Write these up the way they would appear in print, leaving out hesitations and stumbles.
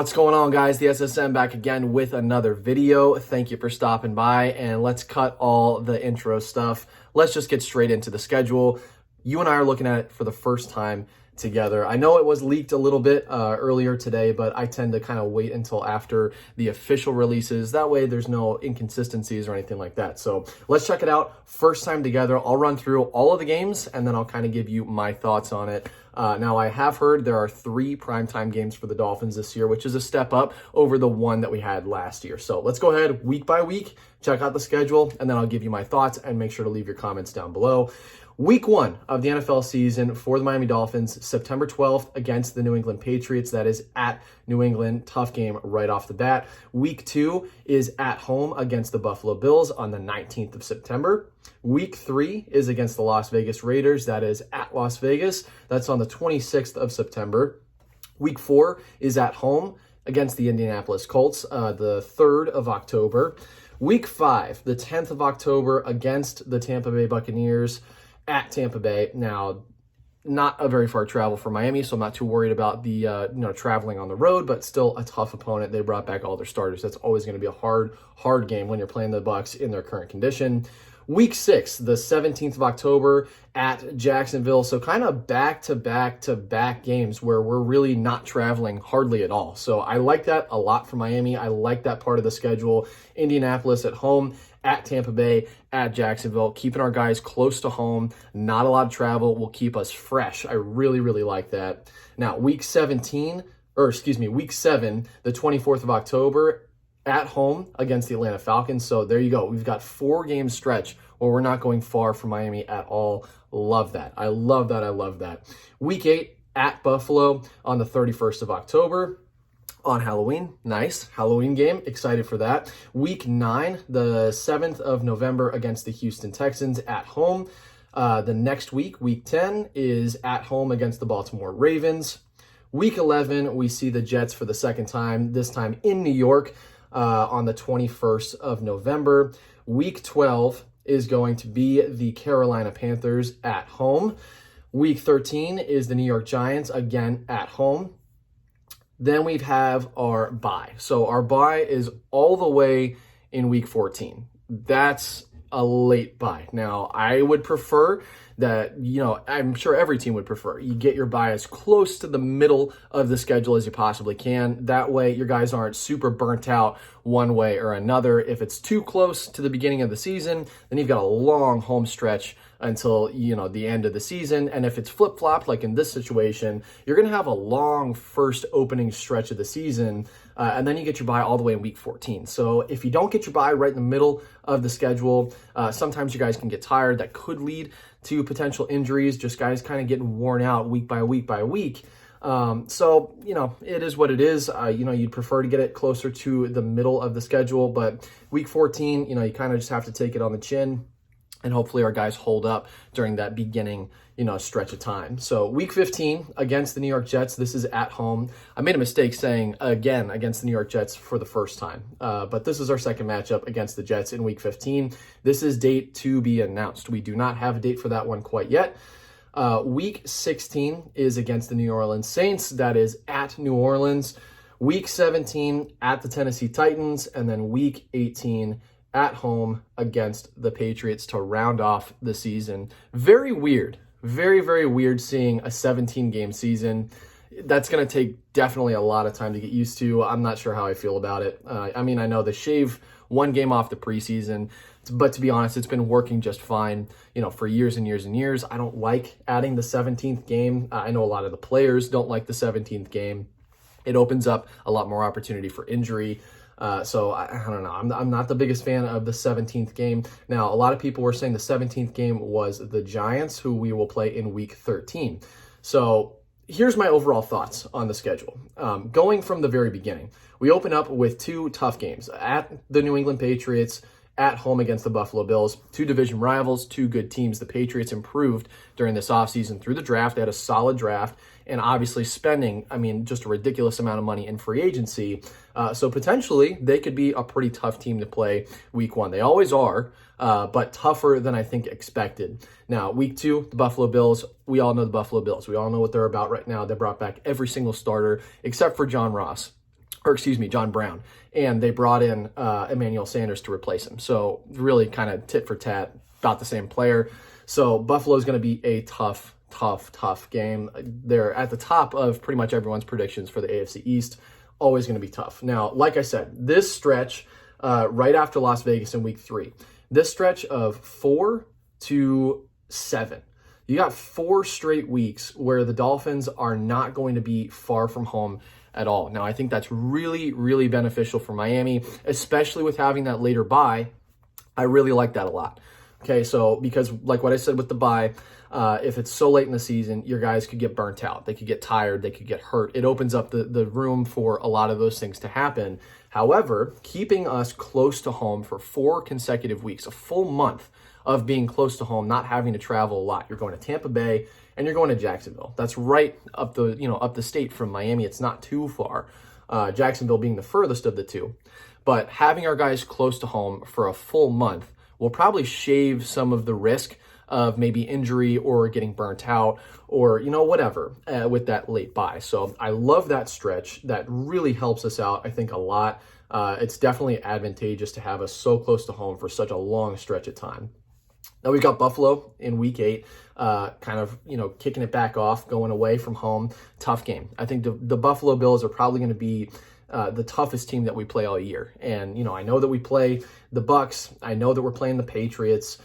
What's going on, guys? The SSN back again with another video. Thank you for stopping by, and let's cut all the intro stuff. Let's just get straight into the schedule. You and I are looking at it for the first time together. I know it was leaked a little bit earlier today, but I tend to kind of wait until after the official releases. That way there's no inconsistencies or anything like that. So let's check it out. First time together. I'll run through all of the games and then I'll kind of give you my thoughts on it. Now, I have heard there are 3 primetime games for the Dolphins this year, which is a step up over the one that we had last year. So let's go ahead week by week, check out the schedule, and then I'll give you my thoughts, and make sure to leave your comments down below. Week 1 of the NFL season for the Miami Dolphins, September 12th against the New England Patriots. That is at New England. Tough game right off the bat. Week 2 is at home against the Buffalo Bills on the 19th of September. Week 3 is against the Las Vegas Raiders. That is at Las Vegas. That's on the 26th of September. Week 4 is at home against the Indianapolis Colts, the 3rd of October. Week 5, the 10th of October against the Tampa Bay Buccaneers at Tampa Bay. Now, not a very far travel for Miami, so I'm not too worried about the traveling on the road, but still a tough opponent. They brought back all their starters. That's always going to be a hard game when you're playing the Bucs in their current condition. Week 6, the 17th of October at Jacksonville. So kind of back-to-back games where we're really not traveling hardly at all. So I like that a lot for Miami. I like that part of the schedule. Indianapolis at home, at Tampa Bay, at Jacksonville, keeping our guys close to home. Not a lot of travel will keep us fresh. I really like that. Now, week 7, the 24th of October, at home against the Atlanta Falcons. So there you go. We've got 4-game stretch where we're not going far from Miami at all. Love that. I love that. Week 8 at Buffalo on the 31st of October. On Halloween. Nice. Halloween game. Excited for that. Week 9, the 7th of November against the Houston Texans at home. The next week, week 10, is at home against the Baltimore Ravens. Week 11, we see the Jets for the second time, this time in New York, on the 21st of November. Week 12 is going to be the Carolina Panthers at home. Week 13 is the New York Giants, again at home. Then we have our bye. So our bye is all the way in week 14. That's a late bye. Now, I would prefer that, I'm sure every team would prefer you get your bye as close to the middle of the schedule as you possibly can. That way, your guys aren't super burnt out one way or another. If it's too close to the beginning of the season, then you've got a long home stretch until, the end of the season. And if it's flip-flopped, like in this situation, you're going to have a long first opening stretch of the season, and then you get your bye all the way in week 14. So if you don't get your bye right in the middle of the schedule, sometimes you guys can get tired. That could lead to potential injuries, just guys kind of getting worn out week by week. So, it is what it is. You'd prefer to get it closer to the middle of the schedule, but week 14, you kind of just have to take it on the chin. And hopefully our guys hold up during that beginning, stretch of time. So week 15 against the New York Jets, this is at home. I made a mistake saying again against the New York Jets for the first time. But this is our second matchup against the Jets in week 15. This is date to be announced. We do not have a date for that one quite yet. Week 16 is against the New Orleans Saints. That is at New Orleans. Week 17 at the Tennessee Titans. And then week 18 at home against the Patriots to round off the season. Very weird. Very weird seeing a 17-game season. That's going to take definitely a lot of time to get used to. I'm not sure how I feel about it. I know they shave one game off the preseason, but to be honest, it's been working just fine, for years and years. I don't like adding the 17th game. I know a lot of the players don't like the 17th game. It opens up a lot more opportunity for injury. So I don't know. I'm not the biggest fan of the 17th game. Now, a lot of people were saying the 17th game was the Giants, who we will play in week 13. So here's my overall thoughts on the schedule. Going from the very beginning, we open up with 2 tough games at the New England Patriots, at home against the Buffalo Bills. 2 division rivals, 2 good teams. The Patriots improved during this offseason through the draft. They had a solid draft, and obviously spending, just a ridiculous amount of money in free agency. So potentially they could be a pretty tough team to play week 1. They always are, but tougher than I think expected. Now, week 2, the Buffalo Bills, we all know the Buffalo Bills. We all know what they're about right now. They brought back every single starter except for John Ross. John Brown, and they brought in Emmanuel Sanders to replace him. So really kind of tit for tat, about the same player. So Buffalo is going to be a tough game. They're at the top of pretty much everyone's predictions for the AFC East. Always going to be tough. Now, like I said, this stretch right after Las Vegas in week 3, this stretch of 4 to 7, you got 4 straight weeks where the Dolphins are not going to be far from home at all. Now, I think that's really beneficial for Miami, especially with having that later bye. I really like that a lot. Okay, so because like what I said with the bye, if it's so late in the season, your guys could get burnt out. They could get tired. They could get hurt. It opens up the room for a lot of those things to happen. However, keeping us close to home for 4 consecutive weeks, a full month of being close to home, not having to travel a lot. You're going to Tampa Bay and you're going to Jacksonville. That's right up the state from Miami. It's not too far. Jacksonville being the furthest of the two. But having our guys close to home for a full month will probably shave some of the risk of maybe injury or getting burnt out or, whatever with that late bye. So I love that stretch. That really helps us out, I think, a lot. It's definitely advantageous to have us so close to home for such a long stretch of time. Now we've got Buffalo in week 8, kicking it back off, going away from home. Tough game. I think the Buffalo Bills are probably going to be the toughest team that we play all year. And, I know that we play the Bucs. I know that we're playing the Patriots.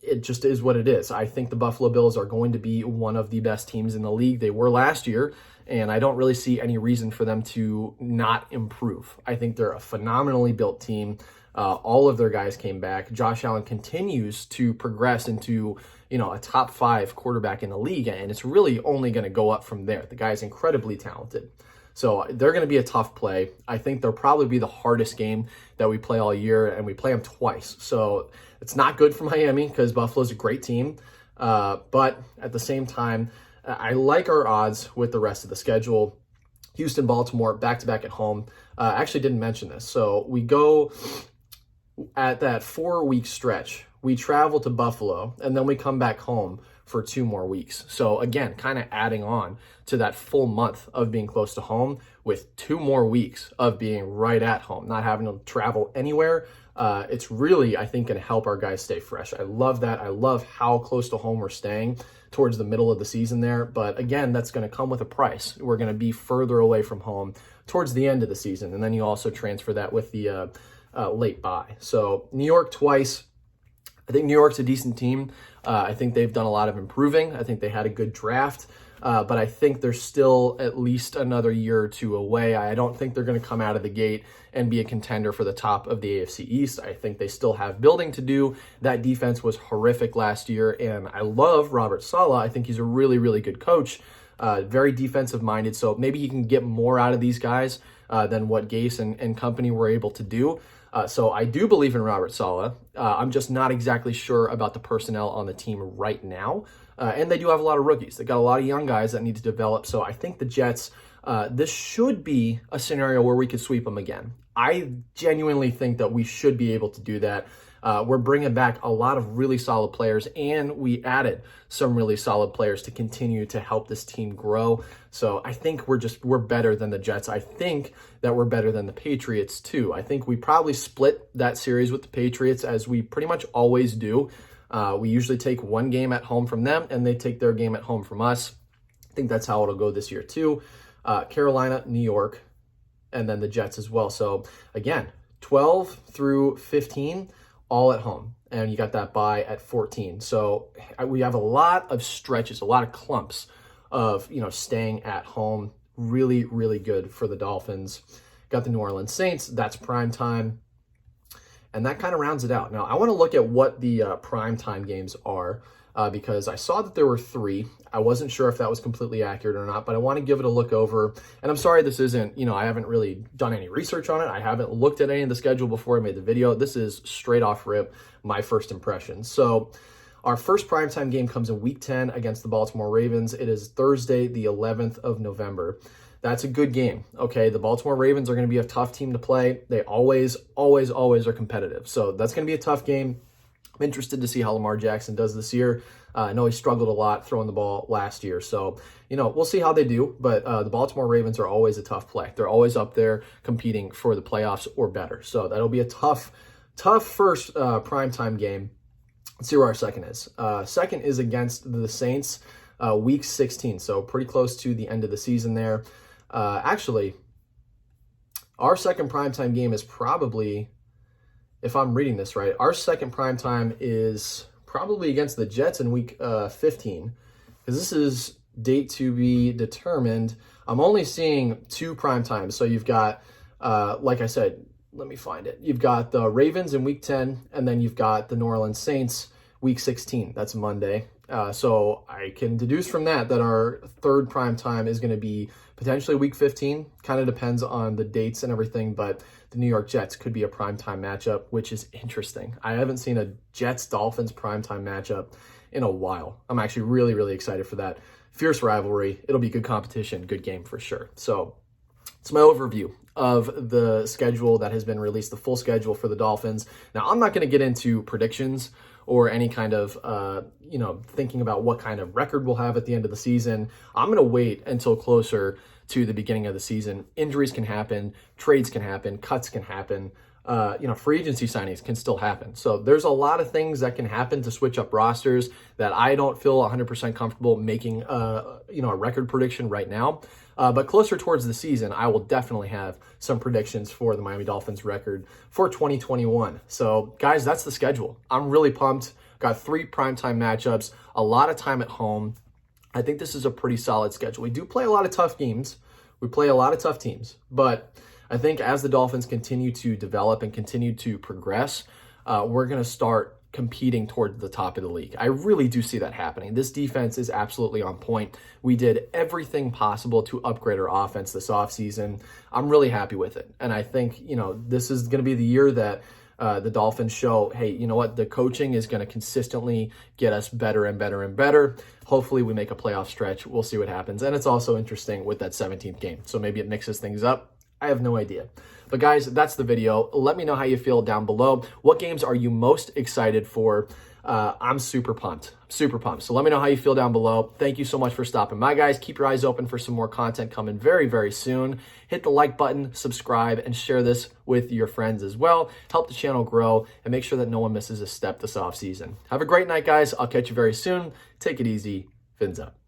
It just is what it is. I think the Buffalo Bills are going to be one of the best teams in the league. They were last year, and I don't really see any reason for them to not improve. I think they're a phenomenally built team. All of their guys came back. Josh Allen continues to progress into, a top 5 quarterback in the league, and it's really only going to go up from there. The guy is incredibly talented. So they're going to be a tough play. I think they'll probably be the hardest game that we play all year, and we play them twice. So it's not good for Miami because Buffalo's a great team. But at the same time, I like our odds with the rest of the schedule. Houston, Baltimore, back-to-back at home. I actually didn't mention this. So we go at that 4-week stretch. We travel to Buffalo, and then we come back home for 2 more weeks. So again, kind of adding on to that full month of being close to home with 2 more weeks of being right at home, not having to travel anywhere. It's really, I think, going to help our guys stay fresh. I love that. I love how close to home we're staying towards the middle of the season there. But again, that's going to come with a price. We're going to be further away from home towards the end of the season. And then you also transfer that with the late bye. So New York twice. I think New York's a decent team. I think they've done a lot of improving. I think they had a good draft. But I think they're still at least another year or 2 away. I don't think they're going to come out of the gate and be a contender for the top of the AFC East. I think they still have building to do. That defense was horrific last year, and I love Robert Saleh. I think he's a really good coach, very defensive-minded, so maybe he can get more out of these guys than what Gase and company were able to do. So I do believe in Robert Saleh. I'm just not exactly sure about the personnel on the team right now. And they do have a lot of rookies. They got a lot of young guys that need to develop. So I think the Jets, this should be a scenario where we could sweep them again. I genuinely think that we should be able to do that. We're bringing back a lot of really solid players, and we added some really solid players to continue to help this team grow. So I think we're better than the Jets. I think that we're better than the Patriots too. I think we probably split that series with the Patriots, as we pretty much always do. We usually take 1 game at home from them, and they take their game at home from us. I think that's how it'll go this year too. Carolina, New York, and then the Jets as well. So again, 12 through 15, all at home. And you got that bye at 14. So we have a lot of stretches, a lot of clumps of, staying at home. Really good for the Dolphins. Got the New Orleans Saints. That's prime time. And that kind of rounds it out. Now, I want to look at what the primetime games are because I saw that there were 3. I wasn't sure if that was completely accurate or not, but I want to give it a look over. And I'm sorry this isn't, I haven't really done any research on it. I haven't looked at any of the schedule before I made the video. This is straight off rip, my first impression. So our first primetime game comes in Week 10 against the Baltimore Ravens. It is Thursday, the 11th of November. That's a good game, okay? The Baltimore Ravens are going to be a tough team to play. They always are competitive. So that's going to be a tough game. I'm interested to see how Lamar Jackson does this year. I know he struggled a lot throwing the ball last year. So, we'll see how they do. But the Baltimore Ravens are always a tough play. They're always up there competing for the playoffs or better. So that'll be a tough first primetime game. Let's see where our second is. Second is against the Saints, week 16. So pretty close to the end of the season there. Actually, our second primetime game is probably, if I'm reading this right, our second primetime is probably against the Jets in week 15, because this is date to be determined. I'm only seeing 2 primetimes. So you've got, like I said, let me find it. You've got the Ravens in week 10, and then you've got the New Orleans Saints week 16. That's Monday. So I can deduce from that our third primetime is going to be potentially week 15. Kind of depends on the dates and everything, but the New York Jets could be a primetime matchup, which is interesting. I haven't seen a Jets-Dolphins primetime matchup in a while. I'm actually really, really excited for that. Fierce rivalry. It'll be good competition, good game for sure. So it's my overview of the schedule that has been released, the full schedule for the Dolphins. Now, I'm not going to get into predictions or any kind of, thinking about what kind of record we'll have at the end of the season. I'm going to wait until closer to the beginning of the season. Injuries can happen, trades can happen, cuts can happen. Free agency signings can still happen. So there's a lot of things that can happen to switch up rosters that I don't feel 100% comfortable making, a record prediction right now. But closer towards the season, I will definitely have some predictions for the Miami Dolphins record for 2021. So guys, that's the schedule. I'm really pumped. Got 3 primetime matchups, a lot of time at home. I think this is a pretty solid schedule. We do play a lot of tough games. We play a lot of tough teams, but I think as the Dolphins continue to develop and continue to progress, we're going to start competing toward the top of the league. I really do see that happening. This defense is absolutely on point. We did everything possible to upgrade our offense this offseason. I'm really happy with it. And I think, this is going to be the year that the Dolphins show, hey, you know what? The coaching is going to consistently get us better and better and better. Hopefully we make a playoff stretch. We'll see what happens. And it's also interesting with that 17th game. So maybe it mixes things up. I have no idea. But guys, that's the video. Let me know how you feel down below. What games are you most excited for? I'm super pumped. Super pumped. So let me know how you feel down below. Thank you so much for stopping by, guys. Keep your eyes open for some more content coming very, very soon. Hit the like button, subscribe, and share this with your friends as well. Help the channel grow and make sure that no one misses a step this offseason. Have a great night, guys. I'll catch you very soon. Take it easy. Fins up.